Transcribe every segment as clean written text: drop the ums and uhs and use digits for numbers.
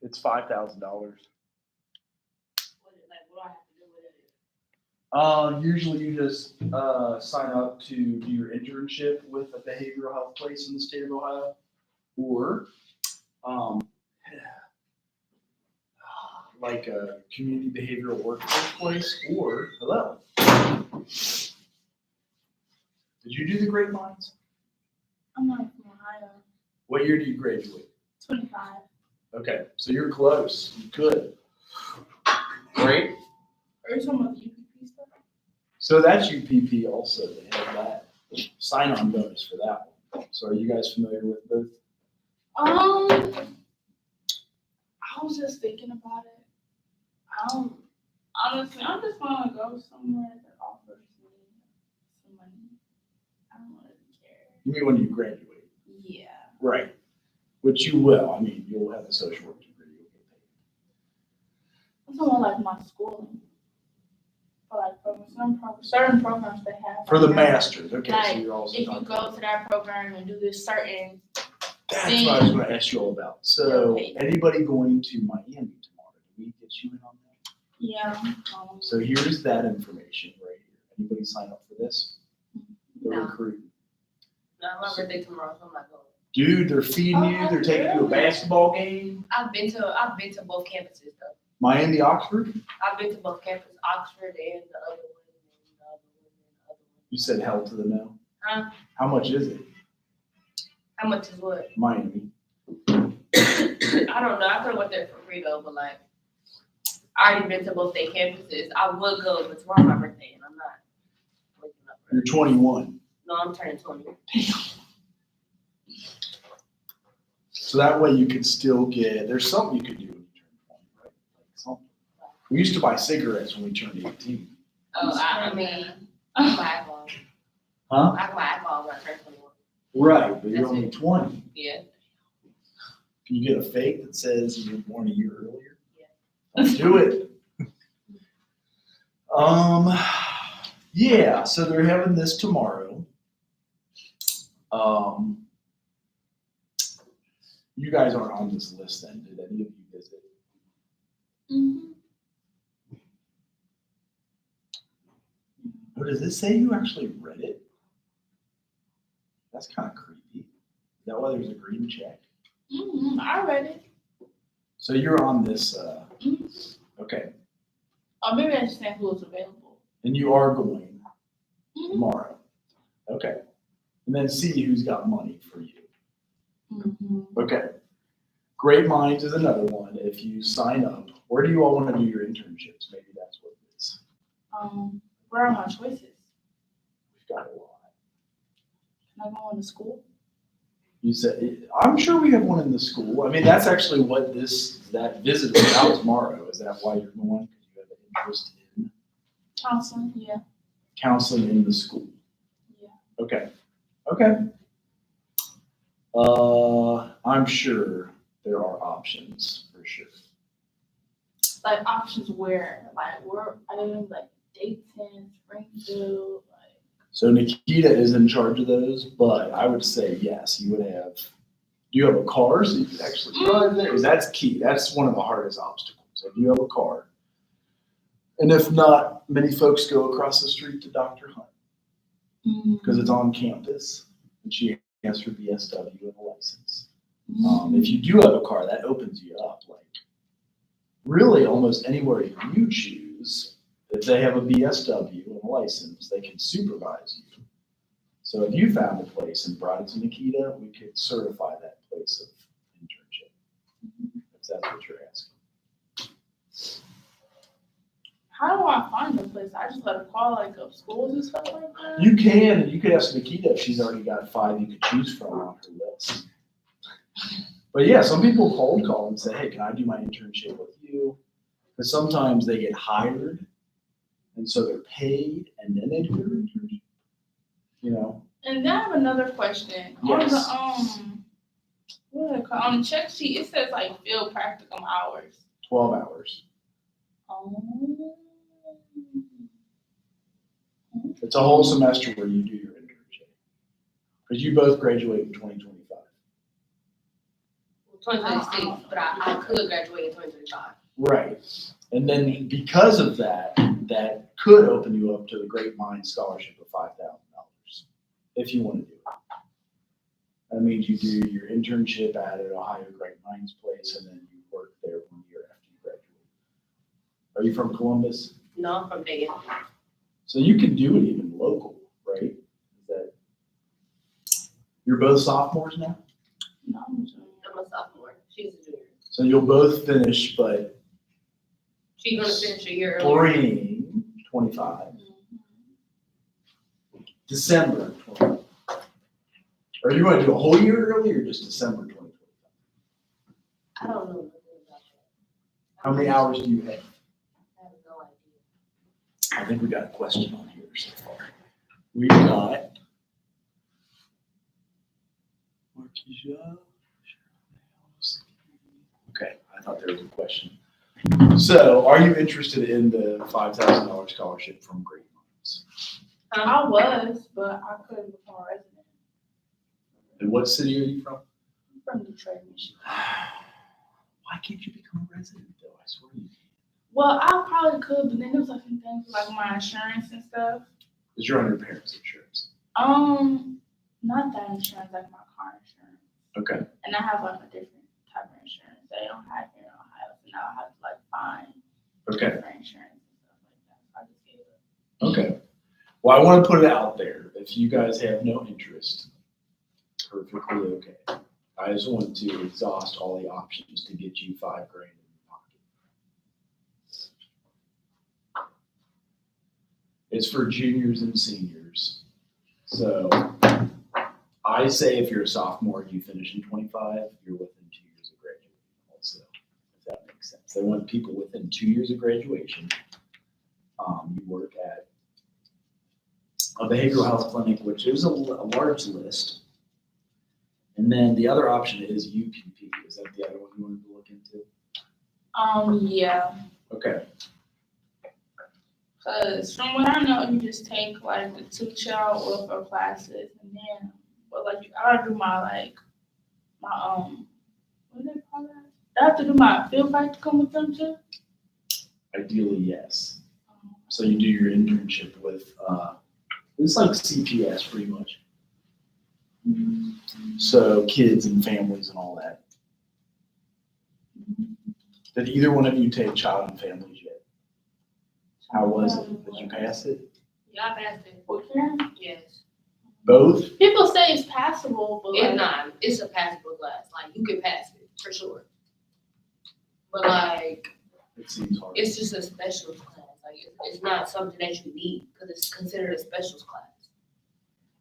It's $5,000. What do I have to do with it? Usually you just sign up to do your internship with a behavioral health place in the state of Ohio, or like a community behavioral workforce place, or hello. Did you do the Great Minds? I'm not from Ohio. What year do you graduate? 25. Okay, so you're close. You could. Great. Are you talking about the UPP stuff? So that's UPP also. They have that sign-on bonus for that one. So are you guys familiar with both? I was just thinking about it. Honestly, I just want to go somewhere that offers me some money. I don't really care. You mean when you graduate? Yeah. Right. Which you will. I mean, you'll have a social work degree. You'll get paid. That's more like my schooling. For like certain programs they have. For the right now. masters, okay. Like, So you're also if you talking go to that program and do this certain, That's what I was going to ask you all about. So Okay. anybody going to Miami tomorrow, do we get you in on that? yeah. So here's that information right here. Anybody sign up for this? The No. recruit. No, my birthday tomorrow, so I'm not going. Dude, they're feeding you. They're taking you to a basketball game. I've been to both campuses though. Miami, Oxford. I've been to both campuses, Oxford and the other one, and the other one, and the other one. You said hell to the no. Huh? How much is it? How much is what? Miami. I don't know. I could have went there for free though, but like, I already been to both their campuses. I would go, but tomorrow's my birthday, and I'm not waking up. You're 21. No, I'm turning 20. So that way you could still get, there's something you could do when you turn 20, right? Like something. We used to buy cigarettes when we turned 18. Oh, I mean, I buy alcohol. Huh? I buy alcohol when I turn 21. Right, but you're That's only it. 20. Yeah. Can you get a fake that says you were born a year earlier? Yeah. Let's do it. Yeah, so they're having this tomorrow. You guys aren't on this list then, did any of you visit? Mm-hmm. Or does it say you actually read it? That's kind of creepy. Is that why there's a green check? Mm-hmm. I read it. So you're on this, Mhm. okay, Or maybe I just think who was available. and you are going Mm-hmm. tomorrow. Okay. And then see who's got money for you. Mm-hmm. Okay. Great Minds is another one. If you sign up, where do you all want to do your internships? Maybe that's what it is. Where are my choices? We've got a lot. Can I go into school? You said, I'm sure we have one in the school. I mean, that's actually what that visit is about tomorrow. Is that why you're going? Because you have an interest in Counseling, yeah. counseling in the school. Yeah. Okay. Okay. I'm sure there are options for sure. Like options where, like where I don't like Dayton, Springfield, like So Nikita is in charge of those, but I would say yes, you would have. Do you have a car so you could actually drive there? 'Cause that's key. That's one of the hardest obstacles. If you have a car, and if not, many folks go across the street to Dr. Hunt because it's on campus, and she has her BSW and a license. If you do have a car, that opens you up. Like really, almost anywhere you choose, if they have a BSW and a license, they can supervise you. So if you found a place and brought it to Nikita, we could certify that place of internship. If that's what you're asking. how do I find the place? I just let her call like up schools and stuff like that. You can, and you could ask Nikita if she's already got 5 you could choose from on her list. But yeah, some people cold call and say, hey, can I do my internship with you? Because sometimes they get hired, and so they're paid, and then they do their internship. You know? And then I have another question. Yes. On the what is it called? On the check sheet, it says like field practicum hours. 12 hours. Oh. It's a whole semester where you do your internship. Because you both graduate in 2025. 2026, but I could graduate in 2025. Right. And then because of that, that could open you up to the Great Minds Scholarship of $5,000 if you want to do it. That means you do your internship at an Ohio Great Minds place and then you work there 1 year after you graduate. Are you from Columbus? No, I'm from Dayton. So you can do it even local, right? Is that, you're both sophomores now? No, I'm just- I'm a sophomore. She's a junior. So you'll both finish, but She's gonna finish a year earlier. spring 25, December 25. Are you going to do a whole year early or just December 2025? I don't know nothing about that. How many hours do you have? I have no idea. I think we got a question on here so far. We got Marquisha. Okay, I thought there was a question. So, are you interested in the $5,000 scholarship from Great Minds? I was, but I couldn't become a resident. And what city are you from? I'm from Detroit, Michigan. Why can't you become a resident though? I swear you can. Well, I probably could, but then there was like some things like my insurance and stuff. Because you're on your parents' insurance. Not that insurance, like my car insurance. Okay. And I have like a different type of insurance they don't have here in Ohio, so now I have to like find Okay. different insurance and stuff like that. So I just gave it. Okay. Well, I want to put it out there. If you guys have no interest, perfectly okay. I just want to exhaust all the options to get you $5,000 in your pocket. It's for juniors and seniors. So I say if you're a sophomore and you finish in 25, you're within 2 years of graduating also, if that makes sense. They want people within 2 years of graduation. You work at a behavioral health clinic, which is a large list. And then the other option is UPP. Is that the other one you wanted to look into? Yeah. Okay. Cause from what I know, you just take like the 2-child welfare classes, and then, but like I gotta do my what do they call that? I have to do my field practicum with them too. Ideally, yes. So you do your internship with, it's like CPS pretty much. So kids and families and all that. Did either one of you take child and families yet? How was it? Did you pass it? Yeah, I passed it. What Karen? Yes. Both? People say it's passable, but It's like, not. It's a passable class. Like, you can pass it, for sure. But like, It seems hard. it's just a specialist class. Like, it's not something that you need, because it's considered a specialist class.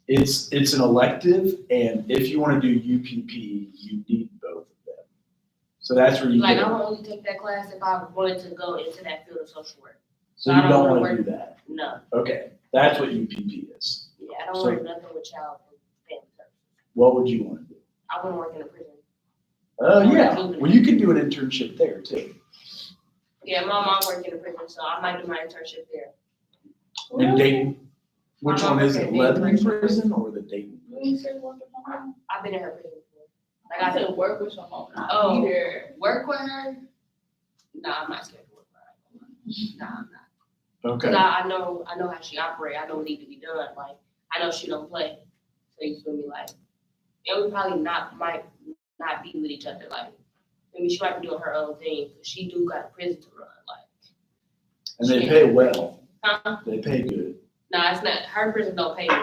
It's an elective, and if you want to do UPP, you need both of them. So that's where you Like, get. I would only take that class if I wanted to go into that field of social work. So I you don't don't wanna want to do that. No. Okay, that's what UPP is. Yeah, I don't So- want nothing with child and family services. What would you want to do? I want to work in a prison. Oh, yeah. Well, you could do an internship there too. Yeah, my mom worked in a prison, so I might do my internship there. In Dayton. Which My mom one is worked it, at Lebanon Dayton prison or the Dayton? you said work with my mom. I've been in her prison before. Like, I said work with your mom, not Oh. either. Work with her? Nah, I'm not scared to work with her. Nah, I'm not. Okay. Cause I know how she operates. I know what needs to be done. Like, I know she don't play. So you feel me? Like, and we probably might not be with each other. Like, I mean, she might be doing her own thing. Cause she do got a prison to run. Like, And they pay well. huh? They pay good. Nah, it's not. Her prison don't pay me.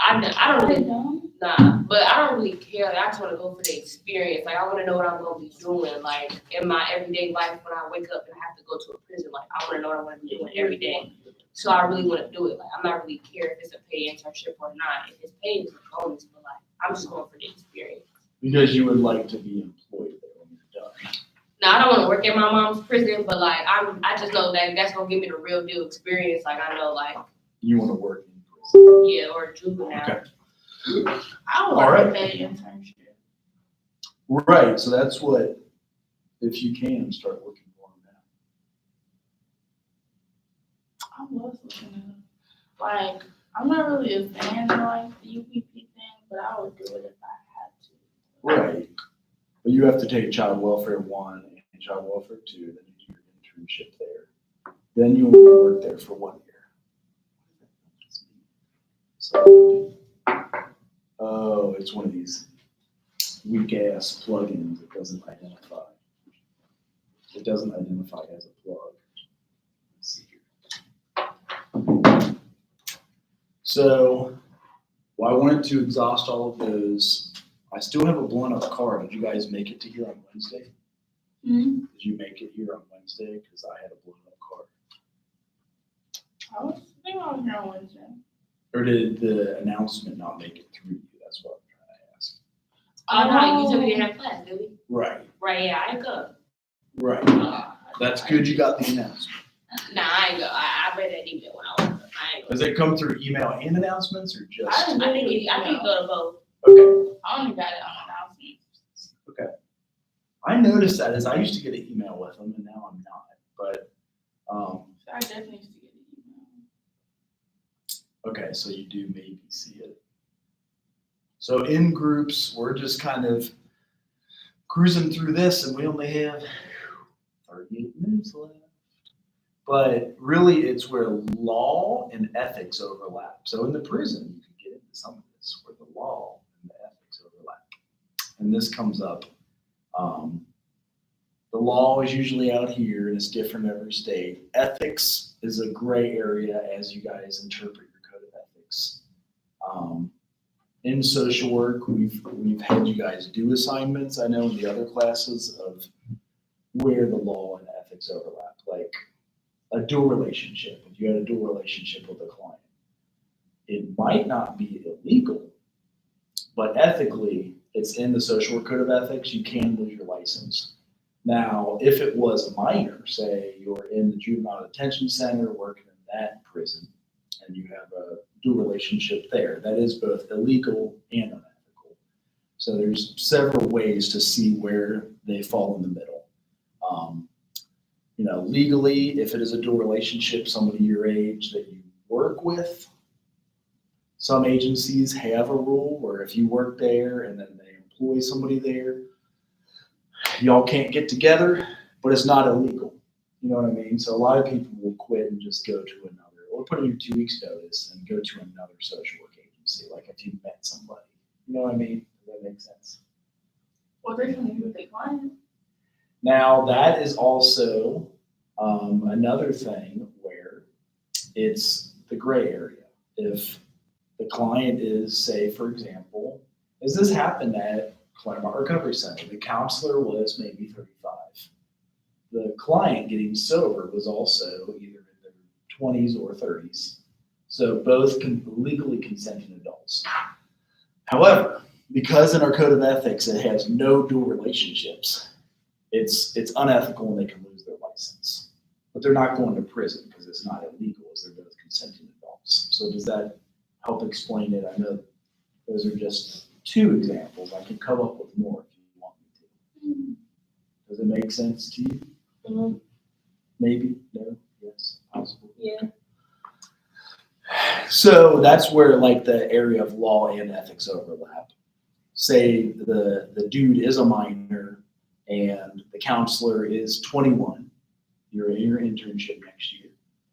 I don't I really, don't. nah, but I don't really care. Like, I just want to go for the experience. Like, I want to know what I'm gonna be doing. Like, in my everyday life, when I wake up and I have to go to a prison, like, I want to know what I'm gonna be doing every day. So I really want to do it. Like, I'm not really care if it's a paid internship or not. If it's paid, it's a bonus. But like, I'm just going for the experience. Because you would like to be employed there when you're done. Now, I don't want to work in my mom's prison, but like, I just know that that's gonna give me the real deal experience. Like, I know, like, You want to work in prison. yeah, or juvenile. Okay. I would All like right. a paid internship. Right, so that's what, if you can, start looking for them now. I was looking at like I'm not really a fan of like the UPP thing, but I would do it if I had to. Right. But you have to take child welfare 1 and child welfare 2, then you do your internship there. Then you only work there for 1 year. So, oh, it's one of these weak ass plugins that doesn't identify. It doesn't identify as a plug. Let's see here. So, well, I wanted to exhaust all of those. I still have a blown up car. Did you guys make it to here on Wednesday? Mm-hmm. Did you make it here on Wednesday? Because I had a blown up car. I think I was here on Wednesday. Or did the announcement not make it through you? That's what I'm trying to ask. Oh, no, you said we didn't have class, did we? Right, Right, yeah, I ain't go. right. That's good you got the announcement. Nah, I ain't go. I read that email when I was up. I ain't go. Does it come through email and announcements or just? I didn't I think it go to both. Okay, I only got it on announcements. okay. I noticed that as I used to get an email with them and now I'm not, but, So I definitely used to get an email. okay, so you do maybe see it. So in groups, we're just kind of cruising through this and we only have 38 minutes left. But really it's where law and ethics overlap. So in the prison, you can get into some of this where the law and the ethics overlap. And this comes up. The law is usually out here and it's different every state. Ethics is a gray area as you guys interpret your code of ethics. In social work, we've had you guys do assignments, I know in the other classes, of where the law and ethics overlap, like a dual relationship. If you had a dual relationship with a client, it might not be illegal, but ethically, it's in the social work code of ethics, you can lose your license. Now, if it was a minor, say you're in the juvenile detention center working in that prison, and you have a dual relationship there, that is both illegal and unethical. So there's several ways to see where they fall in the middle. Legally, if it is a dual relationship, somebody your age that you work with, some agencies have a rule where if you work there and then they employ somebody there, y'all can't get together, but it's not illegal. You know what I mean? So a lot of people will quit and just go to another, or put in your 2 weeks notice and go to another social work agency, like if you met somebody. You know what I mean? Does that make sense? Well, they're going to do with their client. Now, that is also another thing where it's the gray area. If the client is, say, for example, as this happened at Claremont Recovery Center, the counselor was maybe 35. The client getting sober was also either in their 20s or 30s. So both legally consenting adults. However, because in our code of ethics, it has no dual relationships, it's unethical and they can lose their license. But they're not going to prison because it's not illegal as they're both consenting adults. So does that help explain it? I know those are just 2 examples. I could come up with more if you want me to. Does it make sense to you? Mm-hmm. Maybe? No? Yes? Possible? Yeah. So that's where like the area of law and ethics overlap. Say the dude is a minor and the counselor is 21. You're in your internship next year.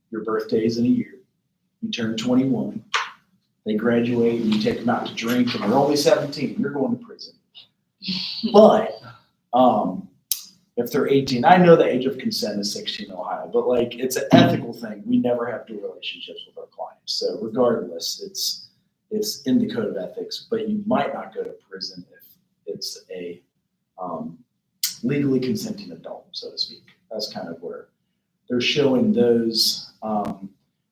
Your birthday is in a year. You turn 21. They graduate and you take them out to drink and they're only 17. You're going to prison. But if they're 18, I know the age of consent is 16 in Ohio, but like it's an ethical thing. We never have dual relationships with our clients. So regardless, it's in the code of ethics, but you might not go to prison if it's a legally consenting adult, so to speak. That's kind of where they're showing those.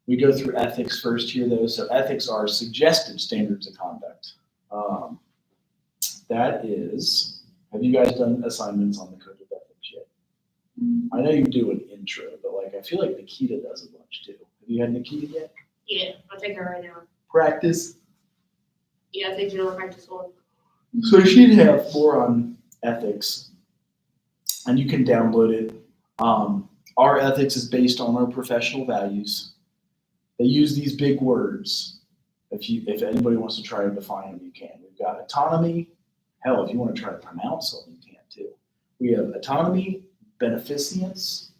We go through ethics first here though. So ethics are suggested standards of conduct. That is, have you guys done assignments on the code of ethics yet? I know you do an intro, but like I feel like Nikita does a bunch too. Have you had Nikita yet? Yeah, I'll take her right now. Practice. Yeah, I think you know practice one. So she'd have more on ethics, and you can download it. Our ethics is based on our professional values. They use these big words. If anybody wants to try to define them, you can. We've got autonomy. Hell, if you want to try to pronounce them, you can We have autonomy, beneficence,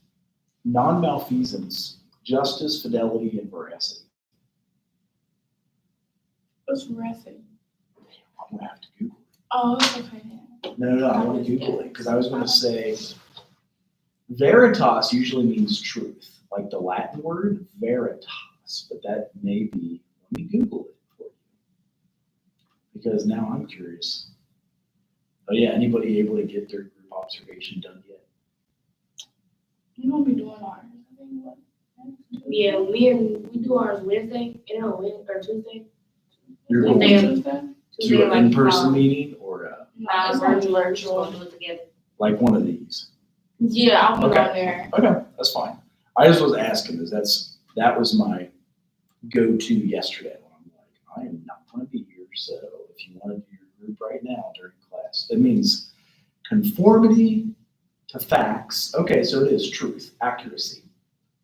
non-malfeasance, justice, fidelity, and veracity. What's veracity? I'm gonna have to Google Oh, it's okay then. it. No, I want to Google it because I was gonna say veritas usually means truth, like the Latin word veritas, but that may be, let me Google it for you. Because now I'm curious. Oh yeah, anybody able to get their group observation done yet? You won't be doing ours. I think what? Yeah, we do ours Wednesday, or Tuesday. You're Tuesday. going Tuesday? to an in-person meeting or It's on Virtual, virtual. we'll do it together. like one of these? Yeah, I'll put Okay. on there. Okay, that's fine. I just was asking because that was my go-to yesterday when I'm like, I am not going to be here. So if you want to do your group right now during class, it means conformity to facts. Okay, so it is truth, accuracy,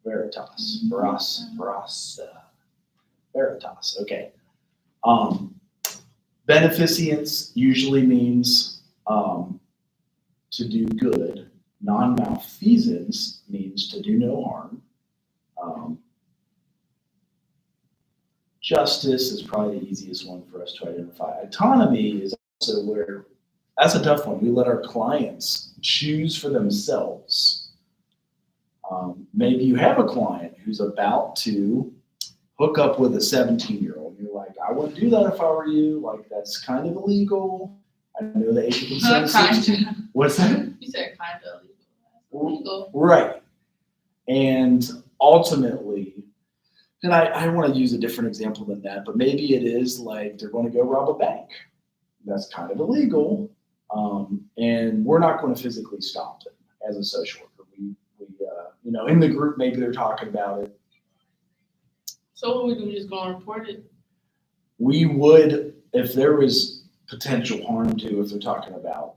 veritas, veritas. Okay. Beneficence usually means to do good. Non-malfeasance means to do no harm. Justice is probably the easiest one for us to identify. Autonomy is also where, that's a tough one. We let our clients choose for themselves. Maybe you have a client who's about to hook up with a 17-year-old. You're like, I wouldn't do that if I were you. Like, that's kind of illegal. I know the age of consent is 16. What's that? You said kind of illegal. Right. And ultimately, and I want to use a different example than that, but maybe it is like they're going to go rob a bank. That's kind of illegal. And we're not going to physically stop them as a social worker. We in the group, maybe they're talking about it. So what we do, just go and report it? We would, if there was potential harm to, if they're talking about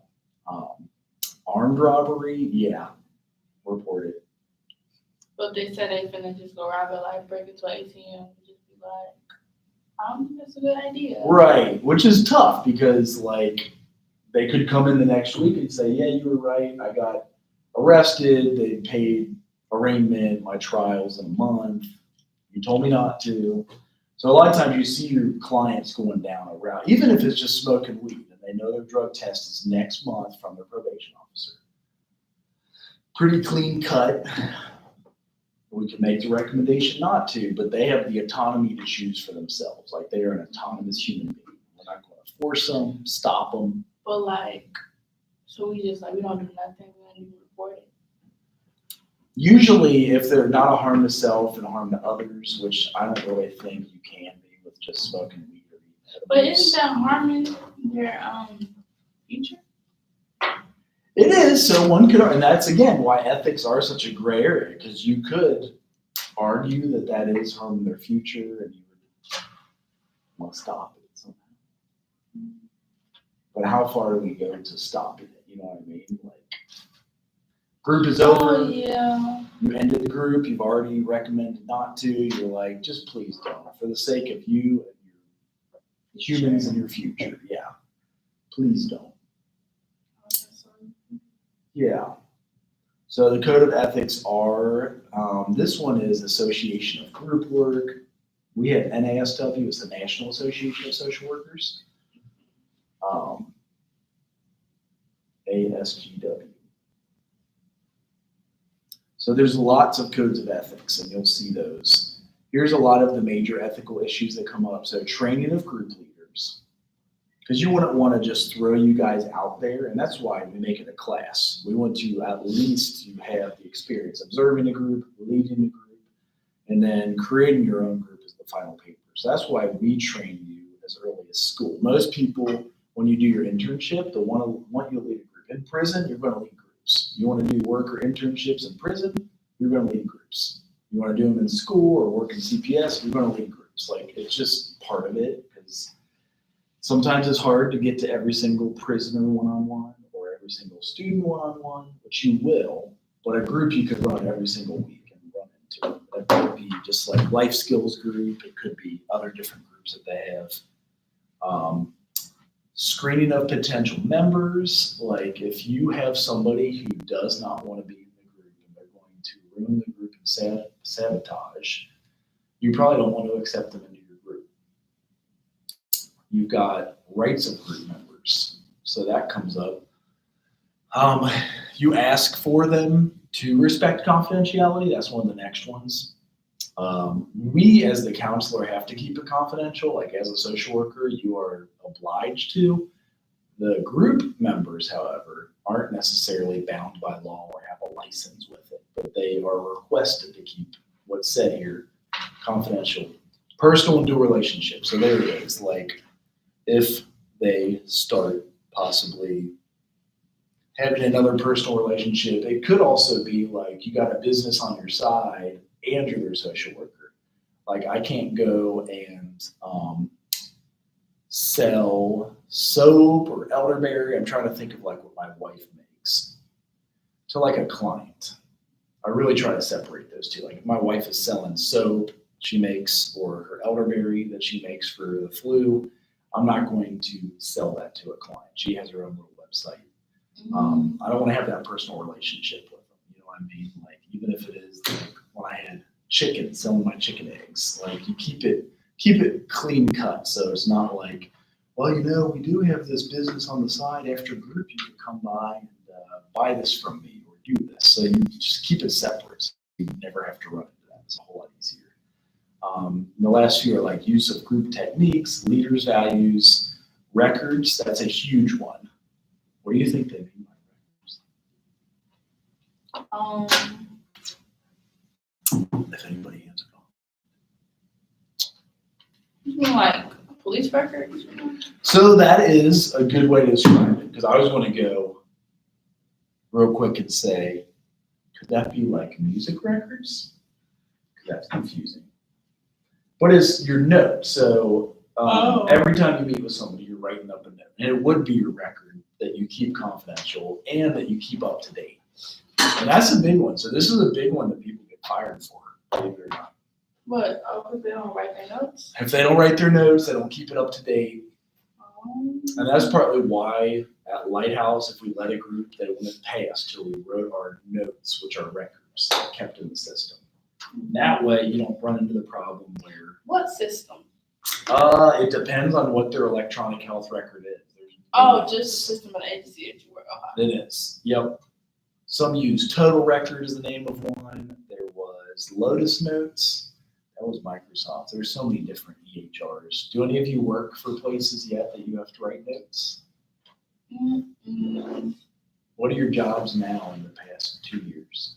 armed robbery, yeah, report it. But they said they finna just go rob it, like break into an ATM and just be like, I don't think that's a good idea. Right, which is tough because like they could come in the next week and say, yeah, you were right. I got arrested. They paid arraignment. My trial's in a month. You told me not to. So a lot of times you see your clients going down a route, even if it's just smoking weed and they know their drug test is next month from their probation officer. Pretty clean cut. We can make the recommendation not to, but they have the autonomy to choose for themselves. Like they are an autonomous human being. We're not going to force them, stop them. But like, so we just like, we don't do nothing when you report it. Usually, if they're not a harm to self and a harm to others, which I don't really think you can be with just smoking weed or eating But edibles. isn't that harming their future? It is. So one could, and that's again why ethics are such a gray area, because you could argue that that is harming their future and you would want to stop it somehow. But how far do we go to stopping it? You know what I mean? Like, group is over. Oh, yeah. You ended the group. You've already recommended not to. You're like, just please don't. For the sake of you and your humans and your future. Yeah. Please don't. Yeah. So the code of ethics are, this one is Association of Group Work. We have NASW, it's the National Association of Social Workers. ASGW. So there's lots of codes of ethics and you'll see those. Here's a lot of the major ethical issues that come up. So training of group leaders. Because you wouldn't want to just throw you guys out there, and that's why we make it a class. We want you at least to have the experience observing a group, leading a group, and then creating your own group as the final paper. So that's why we train you as early as school. Most people, when you do your internship, they'll want you to lead a group. In prison, you're going to lead groups. You want to do work or internships in prison, you're going to lead groups. You want to do them in school or work in CPS, you're going to lead groups. Like, it's just part of it, because sometimes it's hard to get to every single prisoner one-on-one or every single student one-on-one, which you will, but a group you could run every single week and run into. That could be just like life skills group. It could be other different groups that they have. Screening of potential members, like if you have somebody who does not want to be in the group and they're going to ruin the group and sabotage, you probably don't want to accept them into your group. You've got rights of group members, so that comes up. You ask for them to respect confidentiality. That's one of the next ones. We as the counselor have to keep it confidential. Like as a social worker, you are obliged to. The group members, however, aren't necessarily bound by law or have a license with it, but they are requested to keep what's said here confidential. Personal and dual relationships. So there it is. Like if they start possibly having another personal relationship, it could also be like you got a business on your side and you're their social worker. Like I can't go and sell soap or elderberry. I'm trying to think of like what my wife makes to like a client. I really try to separate those two. Like if my wife is selling soap she makes or her elderberry that she makes for the flu, I'm not going to sell that to a client. She has her own little website. I don't want to have that personal relationship with them. You know what I mean? Like even if it is like when I had chicken, selling my chicken eggs, like you keep it clean cut. So it's not like, well, you know, we do have this business on the side after group. You can come by and buy this from me or do this. So you just keep it separate. So you never have to run into that. It's a whole lot easier. The last few are like use of group techniques, leaders' values, records. That's a huge one. What do you think they mean by records? If anybody has a You mean like police records? So that is a good way to describe it, because I was going to go real quick and say, could that be like music records? Because that's confusing. But it's your note. So every time you meet with somebody, you're writing up a note. And it would be your record that you keep confidential and that you keep up to date. And that's a big one. So this is a big one that people get fired for, believe it or not. But if they don't write their notes? If they don't write their notes, they don't keep it up to date. And that's partly why at Lighthouse, if we let a group, they wouldn't pay us till we wrote our notes, which are records kept in the system. That way you don't run into the problem where. What system? It depends on what their electronic health record is. Just the system of the agency that you work on. It is. Yep. Some use Total Record is the name of one. There was Lotus Notes. That was Microsoft. There's so many different EHRs. Do any of you work for places yet that you have to write notes? Mm-hmm. What are your jobs now in the past 2 years?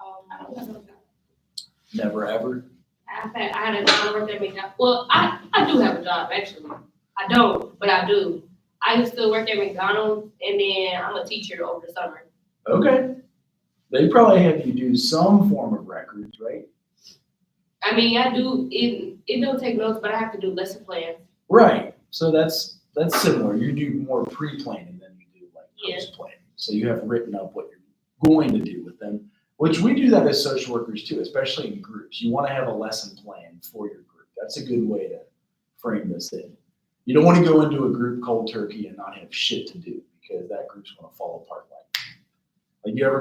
I don't have no job. Never ever? In fact, I had a job work at McDonald's. Well, I do have a job actually. I don't, but I do. I used to work at McDonald's and then I'm a teacher over the summer. Okay. They probably have you do some form of records, right? I mean, I do, it don't take notes, but I have to do lesson plans. Right. So that's similar. You do more pre-planning than you do like post-planning. So you have written up what you're going to do with them, which we do that as social workers too, especially in groups. You want to have a lesson plan for your group. That's a good way to frame this in. You don't want to go into a group cold turkey and not have shit to do, because that group's going to fall apart like you ever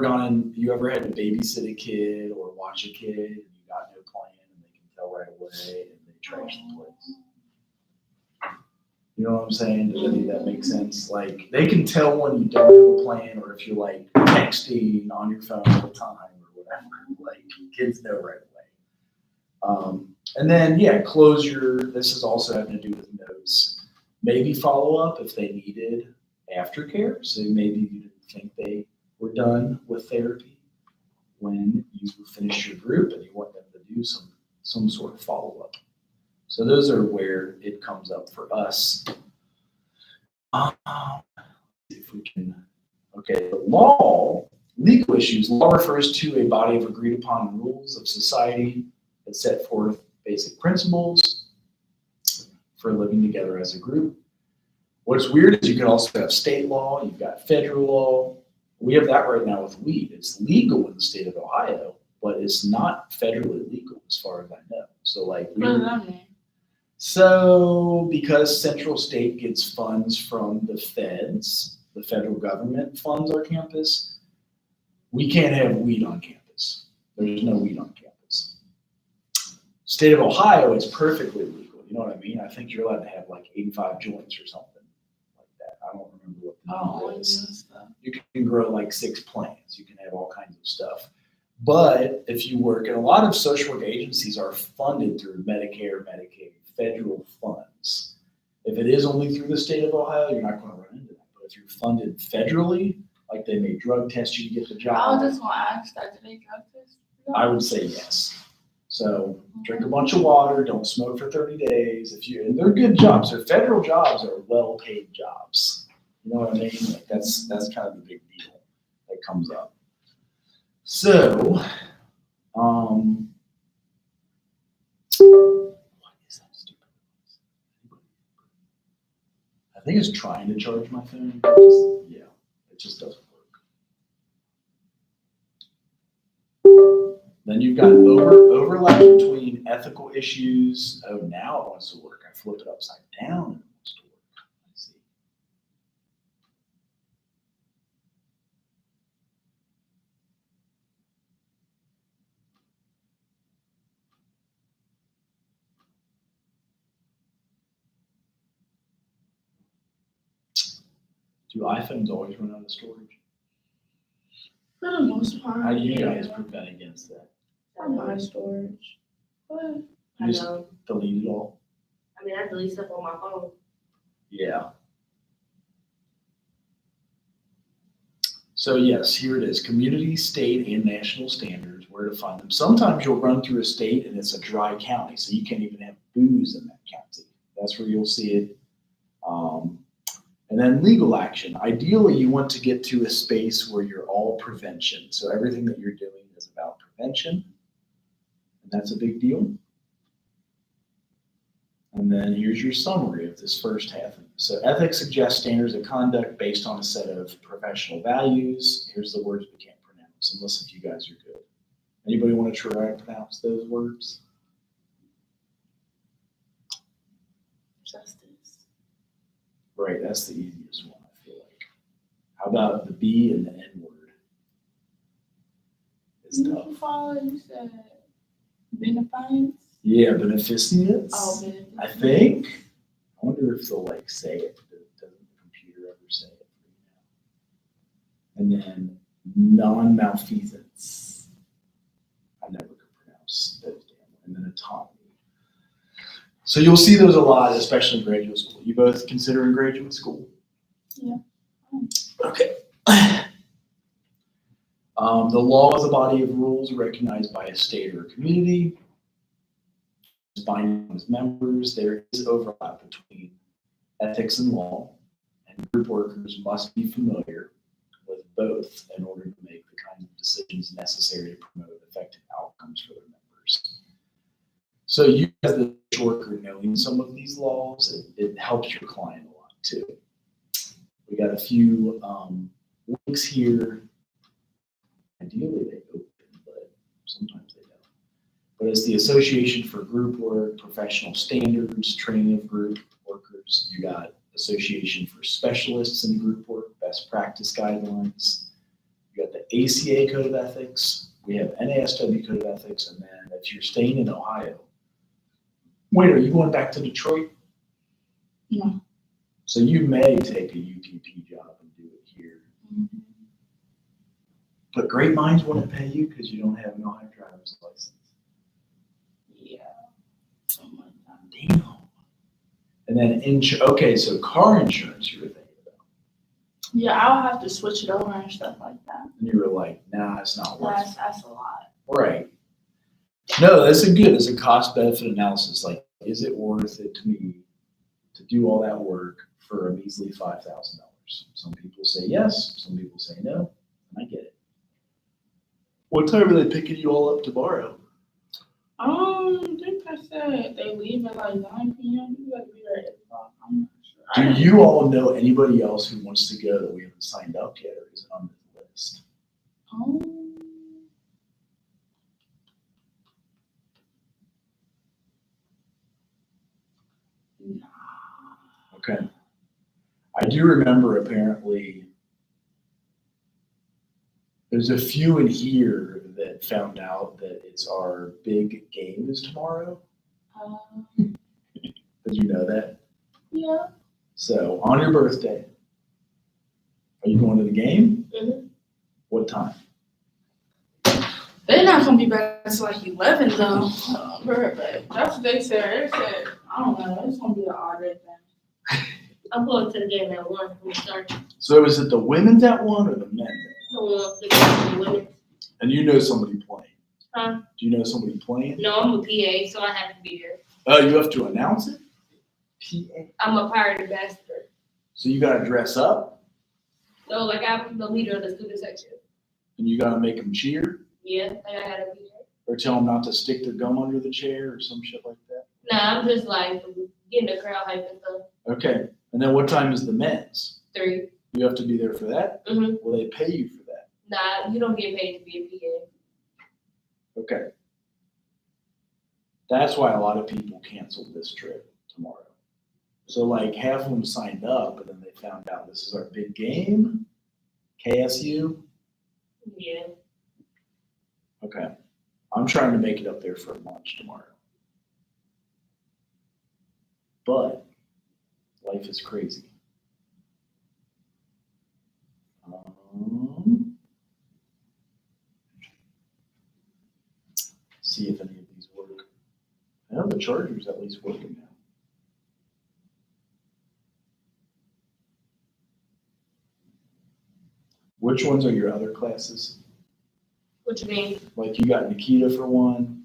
had to babysit a kid or watch a kid and you got no plan and they can tell right away and they trash the place. You know what I'm saying? Does any of that make sense? Like they can tell when you don't have a plan or if you're like texting on your phone all the time or whatever. Like kids know right away. And then closure. This is also having to do with notes. Maybe follow up if they needed aftercare. So maybe you didn't think they were done with therapy when you finish your group and you want them to do some sort of follow up. So those are where it comes up for us. If we can, okay, the legal issues. Law refers to a body of agreed upon rules of society that set forth basic principles for living together as a group. What's weird is you can also have state law, you've got federal law. We have that right now with weed. It's legal in the state of Ohio, but it's not federally legal as far as I know. So like What does that mean? So because Central State gets funds from the feds, the federal government funds our campus, we can't have weed on campus. There's no weed on campus. State of Ohio, it's perfectly legal. You know what I mean? I think you're allowed to have like 85 joints or something like that. I don't remember what the number is. You can grow like 6 plants. You can have all kinds of stuff. But if you work, and a lot of social work agencies are funded through Medicare, Medicaid, federal funds. If it is only through the state of Ohio, you're not going to run into that. But if you're funded federally, like they may drug test you to get the I job, was just gonna ask that, do they drug test? I would say yes. So drink a bunch of water, don't smoke for 30 days. And they're good jobs. Their federal jobs are well-paid jobs. You know what I mean? Like that's kind of the big deal that comes up. So, what is that stupid? I think it's trying to charge my phone. Yeah, it just doesn't work. Then you've got overlap between ethical issues. Oh, now it wants to work. I flip it upside down and it wants to work. Let's see. Do iPhones always run out of storage? For the most part. How do you yeah. guys prevent against that? On my storage. But You I just know. delete it all? I mean, I delete stuff on my phone. Yeah. So yes, here it is. Community, state, and national standards, where to find them. Sometimes you'll run through a state and it's a dry county, so you can't even have booze in that county. That's where you'll see it. And then legal action. Ideally, you want to get to a space where you're all prevention. So everything that you're doing is about prevention. And that's a big deal. And then here's your summary of this first half. So ethics suggests standards of conduct based on a set of professional values. Here's the words we can't pronounce, unless if you guys are good. Anybody want to try to pronounce those words? justice. Right, that's the easiest one, I feel like. How about the B and the N word? It's What tough. you call it? You said beneficence? Yeah, beneficence. Oh, beneficence. I think. I wonder if they'll like say it. Doesn't the computer ever say it for you now? And then non-malfeasance. I never could pronounce those damn. And then autonomy. So you'll see those a lot, especially in graduate school. You both considering graduate school? Yeah. Okay. The law is a body of rules recognized by a state or a community. It's binding on its members. There is overlap between ethics and law, and group workers must be familiar with both in order to make the kinds of decisions necessary to promote effective outcomes for their members. So you as the worker knowing some of these laws, it helps your client a lot too. We got a few links here. Ideally they open, but sometimes they don't. But it's the Association for Group Work, Professional Standards, Training of Group Workers. You got Association for Specialists in Group Work, Best Practice Guidelines. You got the ACA Code of Ethics. We have NASW Code of Ethics, and then if you're staying in Ohio. Wait, are you going back to Detroit? No. So you may take a UPP job and do it here. Mm-hmm. But Great Minds wouldn't pay you because you don't have an Ohio driver's license. Yeah. Something like that. Damn. And then, okay, so car insurance you were thinking about. Yeah, I'll have to switch it over and stuff like that. And you were like, nah, it's not worth it. That's a lot. Right. No, that's a good, it's a cost benefit analysis. Like, is it worth it to me to do all that work for a measly $5,000? Some people say yes, some people say no, and I get it. What time are they picking you all up tomorrow? I think I said they leave at like 9 p.m. You gotta be there at 8 o'clock. I'm not sure. Do you all know anybody else who wants to go that we haven't signed up yet, or is it on the list? Okay. I do remember apparently there's a few in here that found out that it's our big game is tomorrow. Did you know that? Yeah. So on your birthday, are you going to the game? Mhm. What time? They're not gonna be back until like 11 though. But that's what they said. They said, I don't know, it's gonna be an odd day thing. I'm going to the game at 1 when we start. So is it the women's at 1 or the men's at 1? The one, the game, the women. And you know somebody playing? Huh? Do you know somebody playing? No, I'm a PA, so I have to be there. Oh, you have to announce it? PA. I'm a pirate ambassador. So you gotta dress up So like I'm the leader of the student section. and you gotta make them cheer Yeah, like I gotta be there. or tell them not to stick their gum under the chair or some shit like that? Nah, I'm just like getting the crowd hype and stuff. Okay. And then what time is the men's? 3. You have to be there for that? Mhm. Will they pay you for that? Nah, you don't get paid to be a PA. Okay. That's why a lot of people canceled this trip tomorrow. So like half of them signed up, and then they found out this is our big game, KSU. Yeah. Okay. I'm trying to make it up there for lunch tomorrow. But life is crazy. See if any of these work. I know the charger's at least working now. Which ones are your other classes? What you mean? Like you got Nikita for one.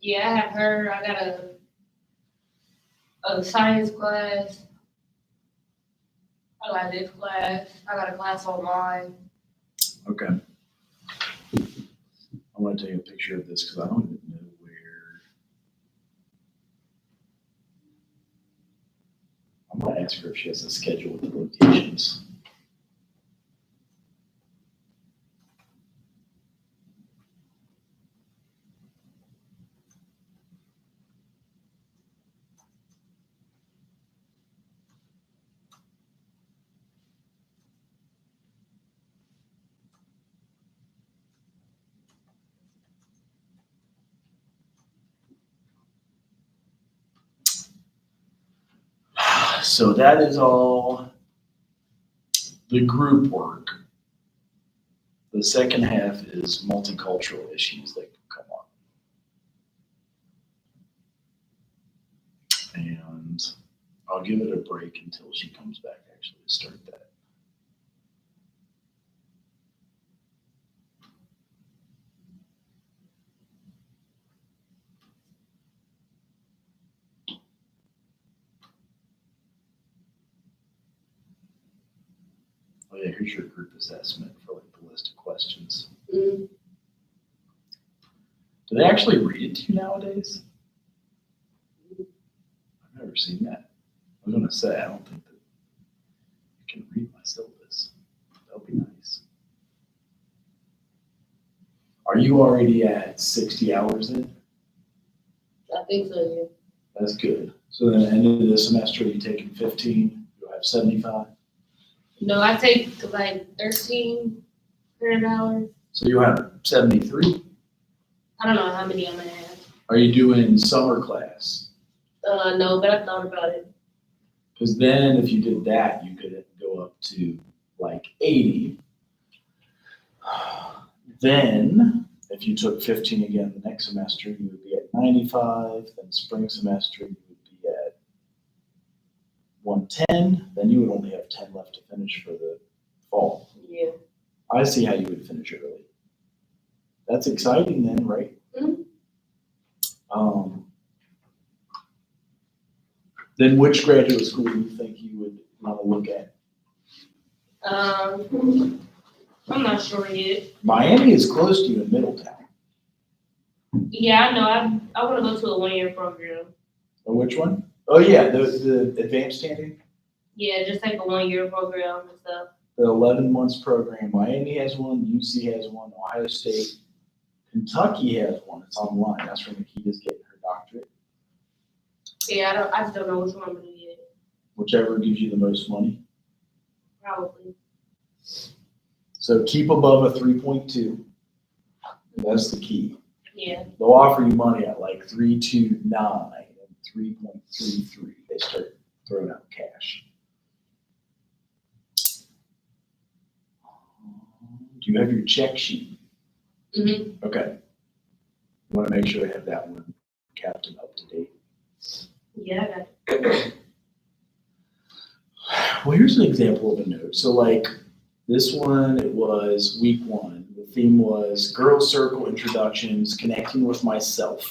Yeah, I have her. I got a science class. I got this class. I got a class online. Okay. I want to take a picture of this because I don't even know where. I'm gonna ask her if she has a schedule with the rotations. So that is all the group work. The second half is multicultural issues that can come up. And I'll give it a break until she comes back actually to start that. Oh yeah, here's your group assessment for like the list of questions. Mm-hmm. Do they actually read it to you nowadays? I've never seen that. I was gonna say, I don't think that I can read my syllabus. That would be nice. Are you already at 60 hours in? I think so, yeah. That's good. So then at the end of the semester, you taking 15, you'll have 75. No, I take like 13 credit hours. So you'll have 73. I don't know how many I'm gonna have. Are you doing summer class? No, but I thought about it. Because then if you did that, you could go up to like 80. Then if you took 15 again the next semester, you would be at 95. Then spring semester, you would be at 110. Then you would only have 10 left to finish for the fall. Yeah. I see how you would finish early. That's exciting then, right? Mhm. Then which graduate school do you think you would want to look at? I'm not sure yet. Miami is close to you in Middletown. Yeah, I know. I want to go to a 1-year program. Or which one? Oh yeah, the advanced standing, Yeah, just like a 1-year program and stuff. the 11 months program. Miami has one, UC has one, Ohio State, Kentucky has one. It's online. That's where Nikita's getting her doctorate. Yeah, I just don't know which one I'm gonna get, Whichever gives you the most money. probably. So keep above a 3.2. That's the key. Yeah, They'll offer you money at like 3.29 and 3.33. They start throwing out cash. Do you have your check sheet? mm-hmm. Okay. You want to make sure they have that one kept and up to date. Yeah, I got it. Well, here's an example of a note. So like this one, it was week 1. The theme was girls circle introductions, connecting with myself,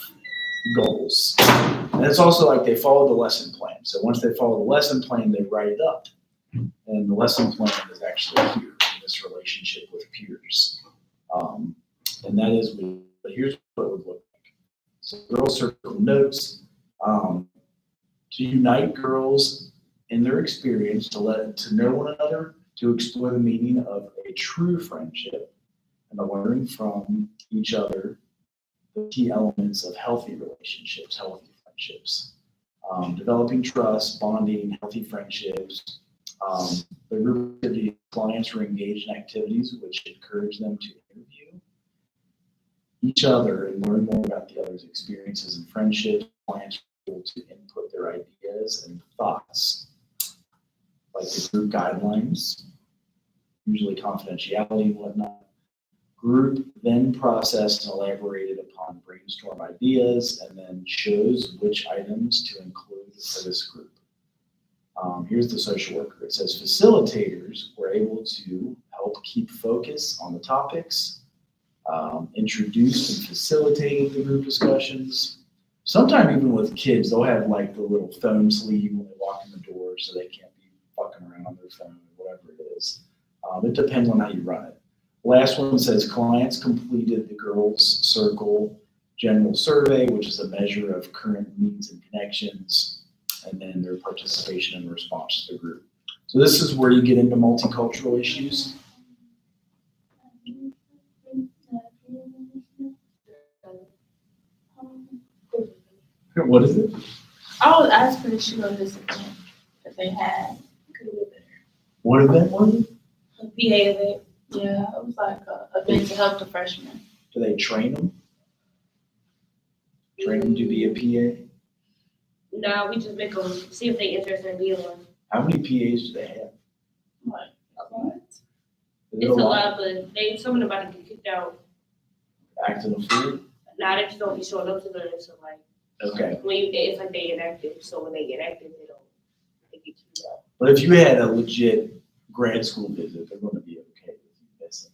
goals. And it's also like they follow the lesson plan. So once they follow the lesson plan, they write it up. And the lesson plan is actually here in this relationship with peers. And that is, but here's what it would look like. So girls circle notes, to unite girls in their experience, to know one another, to explore the meaning of a true friendship, and to learn from each other the key elements of healthy relationships, healthy friendships, developing trust, bonding, healthy friendships. The group activity clients were engaged in activities which encourage them to interview each other and learn more about the other's experiences and friendships. Clients were able to input their ideas and thoughts, like the group guidelines, usually confidentiality and whatnot. Group then processed and elaborated upon brainstorm ideas and then chose which items to include for this group. Here's the social worker. It says facilitators were able to help keep focus on the topics, introduced and facilitated the group discussions. Sometimes even with kids, they'll have like the little phone sleeve when they walk in the door so they can't be fucking around on their phone or whatever it is. It depends on how you run it. Last one says clients completed the girls circle general survey, which is a measure of current needs and connections, and then their participation and response to the group. So this is where you get into multicultural issues. What is it? I was pretty sure this event that they had. What event was it? A PA event. Yeah, it was like a event to help the freshmen. Do they train them? Train them to be a PA? No, we just make them see if they interested in being one. How many PAs do they have? Like, what? Is it It's a lot, but some of them about to get kicked out. Acting a fool? Now they just don't be showing up to learn. So like, Okay. it's like they inactive. So when they get active, they get kicked out. But if you had a legit grad school visit, they're going to be okay with you missing.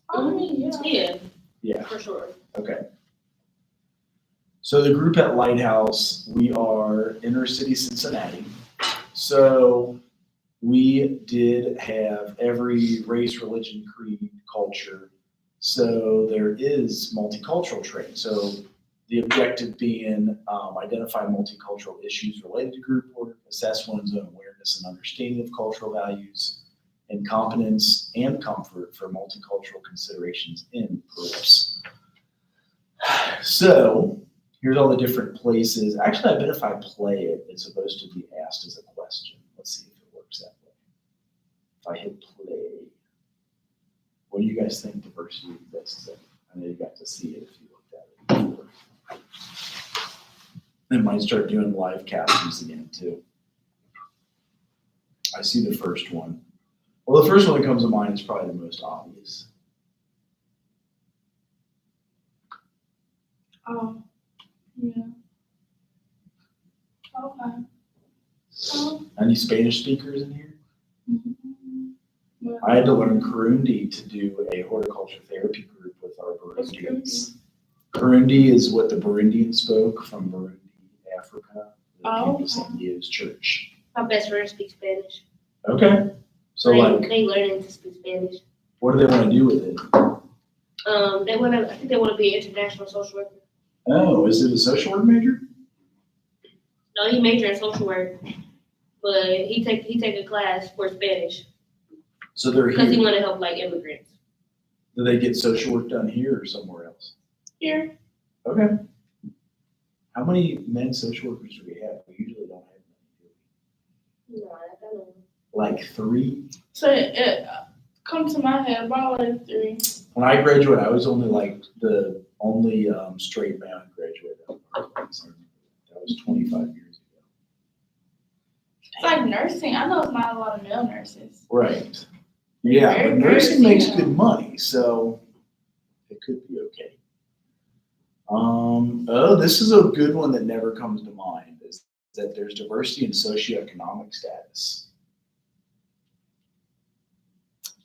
I mean, yeah. Yeah. For sure. Okay. So the group at Lighthouse, we are inner city Cincinnati. So we did have every race, religion, creed, culture. So there is multicultural training. So the objective being identify multicultural issues related to group work, assess one's own awareness and understanding of cultural values, and competence and comfort for multicultural considerations in groups. So here's all the different places. Actually, I bet if I play it, it's supposed to be asked as a question. Let's see if it works that way. If I hit play, what do you guys think diversity exists in? I know you got to see it if you looked at it before. I might start doing live captions again too. I see the first one. Well, the first one that comes to mind is probably the most obvious. Yeah. Okay. Any Spanish speakers in here? Well, I had to learn Kirundi to do a horticulture therapy group with our Burundians. Kirundi is what the Burundians spoke from Burundi, Africa. They came to St. Leo's Church. My best friend speaks Spanish. Okay. So like, they learning to speak Spanish. what do they want to do with it? I think they want to be an international social worker. Oh, is it a social work major? No, he majored in social work, but he take a class for Spanish So they're because he here. want to help like immigrants. Do they get social work done here or somewhere else? here. Okay. How many men social workers do we have? We usually don't have many, do No, I don't know. we? Like 3. So it comes to my head about like 3. When I graduated, I was only like the only straight man who graduated. That was 25 years ago. It's like nursing. I know it's not a lot of male nurses. Right. Yeah, Very, but very nursing makes female. good money, so it could be okay. Oh, this is a good one that never comes to mind, is that there's diversity in socioeconomic status.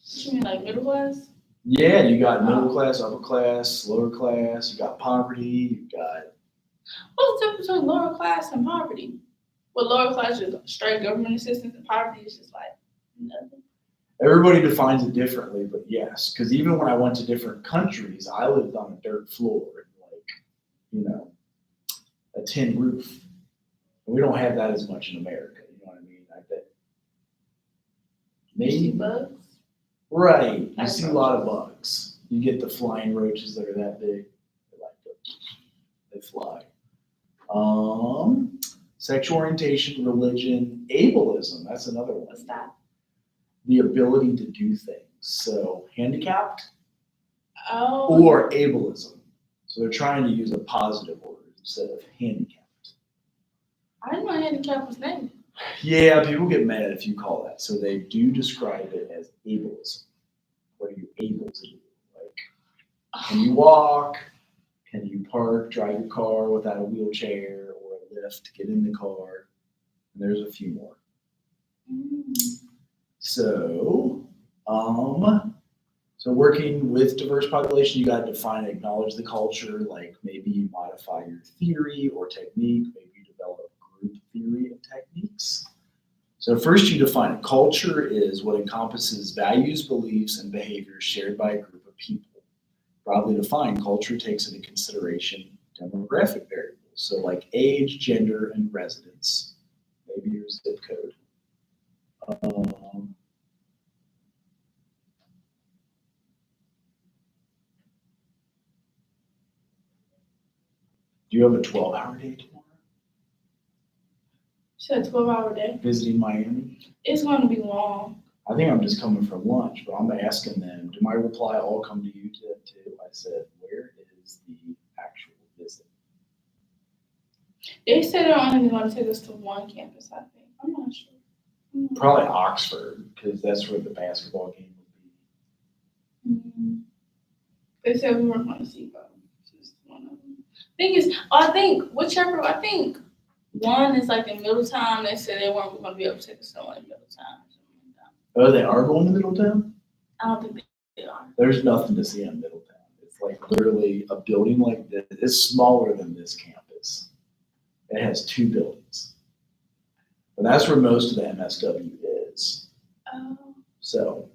You mean like middle class? Yeah, you got middle class, upper class, lower class, you got poverty, you got, What's the difference between lower class and poverty? Well, lower class is straight government assistance, and poverty is just like nothing. everybody defines it differently, but yes, because even when I went to different countries, I lived on a dirt floor, a tin roof. And we don't have that as much in America, you know what I mean? I bet. You see Maybe. bugs? Right, you Like see a lot of bugs. You get the flying roaches that are that big. They fly. Sexual orientation, religion, ableism. That's another one. What's that? The ability to do things. So handicapped Oh. or ableism. So they're trying to use a positive word instead of handicapped. I didn't know handicap was named. Yeah, people get mad if you call that. So they do describe it as ableism. What are you able to do? Like, can you walk? Can you park, drive your car without a wheelchair or a lift, get in the car? And there's a few more. So, so working with diverse population, you got to define and acknowledge the culture. Like maybe you modify your theory or technique. Maybe you develop group theory and techniques. So first you define it. Culture is what encompasses values, beliefs, and behaviors shared by a group of people. Broadly defined, culture takes into consideration demographic variables. So like age, gender, and residence. Maybe your zip code. Do you have a 12-hour day tomorrow? You said 12-hour day. Visiting Miami? It's going to be long. I think I'm just coming for lunch, but I'm asking them, do my reply all come to you too? I said, where is the actual visit? They said they're only going to take us to one campus, I think. I'm not sure. Probably Oxford, because that's where the basketball game would be. They said we weren't going to see both. Just one of them. Thing is, I think one is like in Middletown. They said they weren't going to be able to take us to one in Middletown. Oh, they are going to Middletown? I don't think they are. There's nothing to see in Middletown. It's like literally a building like this. It's smaller than this campus. It has 2 buildings. But that's where most of the MSW is. Oh. So,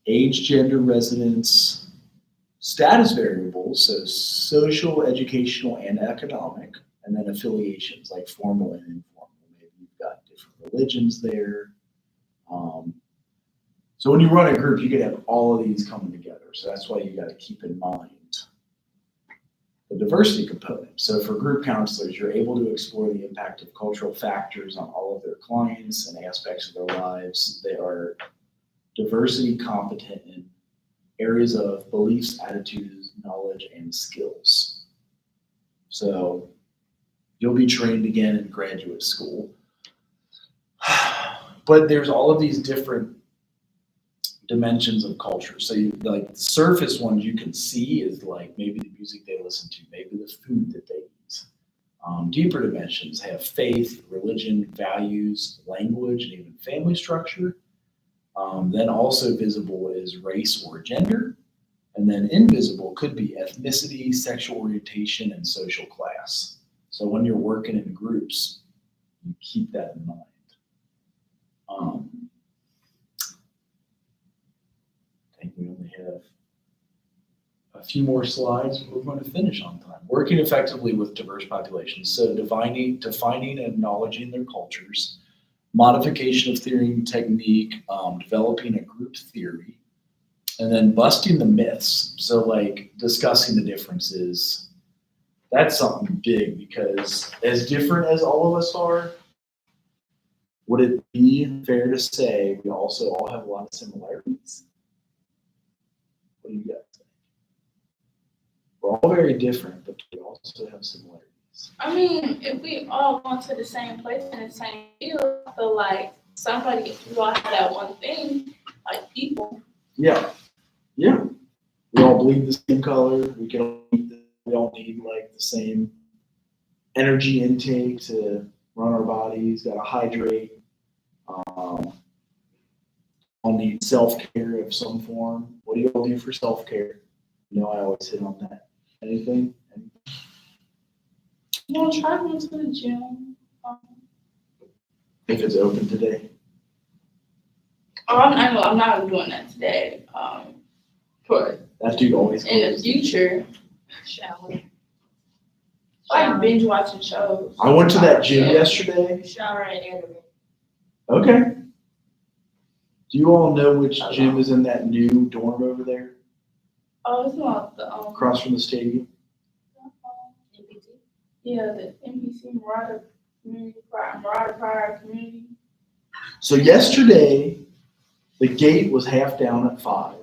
age, gender, residence, status variables, so social, educational, and economic, and then affiliations like formal and informal. Maybe you've got different religions there. So when you run a group, you could have all of these coming together. So that's why you got to keep in mind the diversity component. So for group counselors, you're able to explore the impact of cultural factors on all of their clients and aspects of their lives. They are diversity competent in areas of beliefs, attitudes, knowledge, and skills. So you'll be trained again in graduate school. But there's all of these different dimensions of culture. So you, like the surface ones you can see is like maybe the music they listen to, maybe the food that they eat. Deeper dimensions have faith, religion, values, language, and even family structure. Then also visible is race or gender. And then invisible could be ethnicity, sexual orientation, and social class. So when you're working in groups, you keep that in mind. I think we only have a few more slides. We're going to finish on time. Working effectively with diverse populations. So defining and acknowledging their cultures, modification of theory and technique, developing a group theory, And then busting the myths. So like discussing the differences. That's something big because as different as all of us are, would it be fair to say we also all have a lot of similarities? What do you guys think? We're all very different, but we also have similarities. I mean, if we all went to the same place in the same field, I feel like somebody, if we all have that one thing, like people. Yeah. Yeah. We all bleed the same color. We all need like the same energy intake to run our bodies, gotta hydrate. All need self-care of some form. What do you all do for self-care? You know, I always hit on that. Anything? You know, try going to the gym. If it's open today. I know I'm not doing that today. But That dude always in the goes. future, Shower. like binge watching shows. I went to that gym Yeah. yesterday. Shower and internet. Okay. Do you all know which gym is in that new dorm over there, Oh, it's not the across from the stadium? NPT. yeah, the NPC Marauder Prior Community. So yesterday, the gate was half down at 5.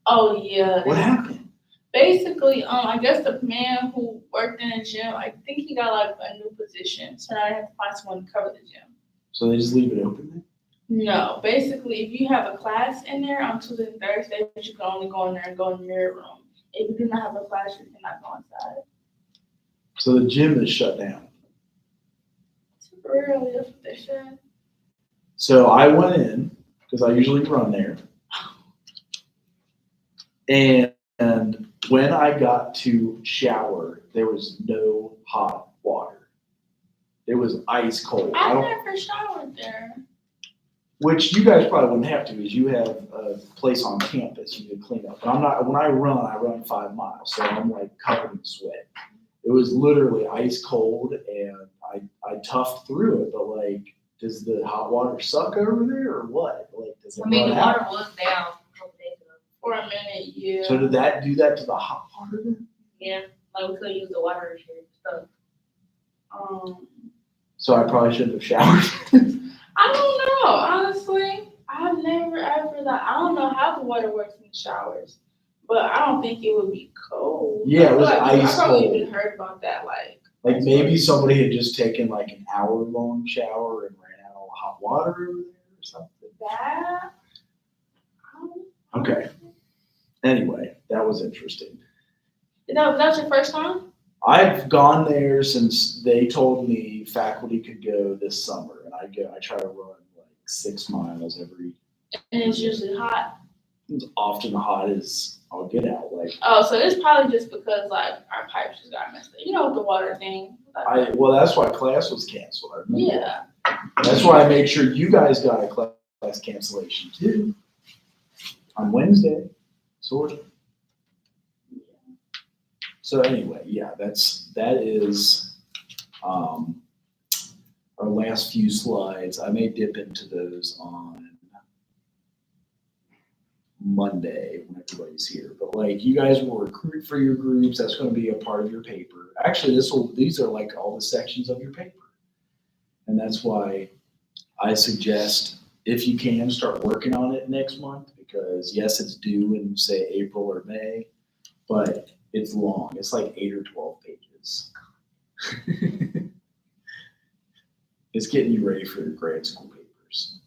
Oh yeah. What happened? Basically, I guess the man who worked in the gym, I think he got like a new position, so now I have to find someone to cover the gym. So they just leave it open there? No, basically, if you have a class in there on Tuesday and Thursday, you can only go in there and go in your room. If you do not have a class, you cannot go inside. So the gym is shut down. Temporarily, that's what they said. So I went in, because I usually run there. And when I got to shower, there was no hot water. It was ice cold. I've never showered there. Which you guys probably wouldn't have to, because you have a place on campus you can clean up. But I'm not, when I run 5 miles, so I'm like covered in sweat. It was literally ice cold, and I toughed through it, but like, does the hot water suck over there or what? Like, does it I mean, run the out? water was down a couple days ago. For a minute, yeah. So did that do that to the hot water then? Yeah, like we couldn't use the water and shit. So So I probably shouldn't have showered. I don't know, honestly. I've never ever like I don't know how the water works in the showers, but I don't think it would be cold. Yeah, it was I feel like ice I probably cold. even heard about that. Like maybe somebody had just taken like an hour-long shower and ran out of hot water over there or something. That. Okay. Anyway, that was interesting. Was that your first time? I've gone there since they told me faculty could go this summer, and I try to run like 6 miles every. And it's usually hot. As often hot as I'll get out. Like Oh, so it's probably just because like our pipes just got messed up. You know, with the water thing. well, that's why class was canceled. I remember. Yeah. That's why I made sure you guys got a class cancellation too. On Wednesday, sort of. So anyway, yeah, that is our last few slides. I may dip into those on Monday when everybody's here. But like you guys will recruit for your groups. That's going to be a part of your paper. Actually, these are like all the sections of your paper. And that's why I suggest if you can start working on it next month, because yes, it's due in say April or May, but it's long. It's like 8 or 12 pages. It's getting you ready for your grad school papers.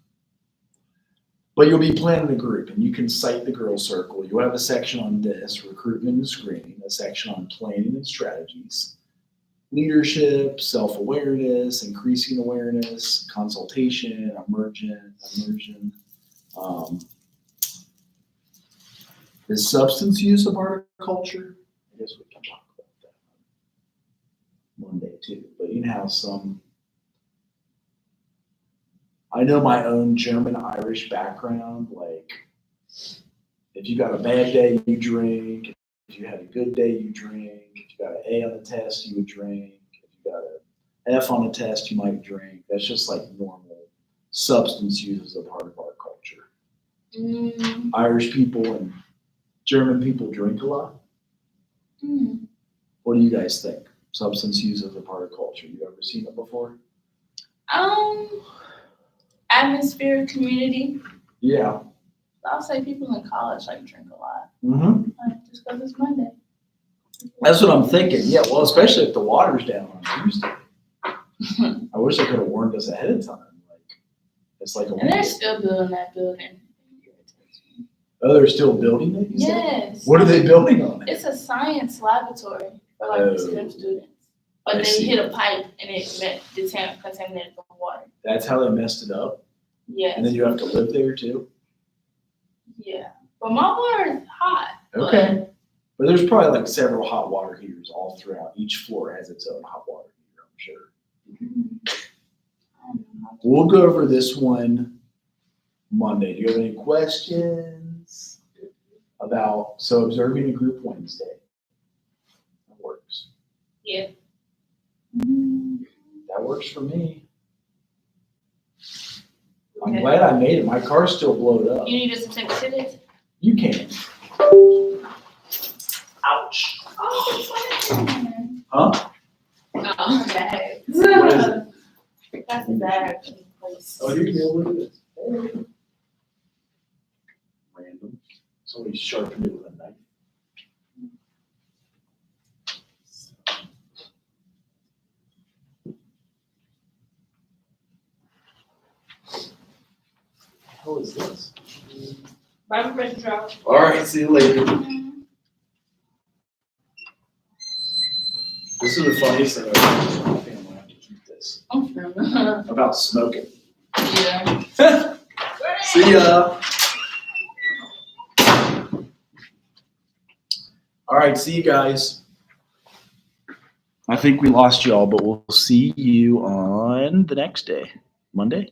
But you'll be planning a group, and you can cite the Girls Circle. You'll have a section on this, recruitment and screening, a section on planning and strategies, leadership, self-awareness, increasing awareness, consultation, immersion. Is substance use a part of culture? I guess we can talk about that Monday too. But you know how I know my own German-Irish background, like if you got a bad day, you drink. If you had a good day, you drink. If you got an A on the test, you would drink. If you got an F on the test, you might drink. That's just like normal substance use as a part of our culture. Irish people and German people drink a lot. Mm. What do you guys think? Substance use as a part of culture. You ever seen it before? Atmosphere, community. Yeah. I'll say people in college like drink a lot, Mm-hmm. just because it's Monday. That's what I'm thinking. Yeah, well, especially if the water's down on Tuesday. I wish I could have warned us ahead of time. Like, it's like a And they're week. still building that building. Oh, they're still building it? you said? Yes. What are they building on it? It's a science laboratory for like Oh. STEM students. But I they see. hit a pipe and it contaminated the water. That's how they messed it up. Yes. And then you have to live there too. Yeah. But my water is hot. Okay. But there's probably like several hot water heaters all throughout. Each floor has its own hot water heater, I'm sure. I don't know. We'll go over this one Monday. Do you have any questions about, so observing a group Wednesday? That works. Yeah. That works for me. I'm Okay. glad I made it. My car's still blowed up. You needed some sensitivities? You can. Ouch. Oh, Huh? Oh. bag. What is it? That's a bag. Please. Oh, you can deal with it. Random. Somebody sharpened it with a knife. How is this? Bible pressure drop. All right, see you later. This is the funniest thing I've ever done. I think I'm gonna have to keep this. About smoking. Yeah. See ya. All right, see you guys. I think we lost y'all, but we'll see you on the next day, Monday.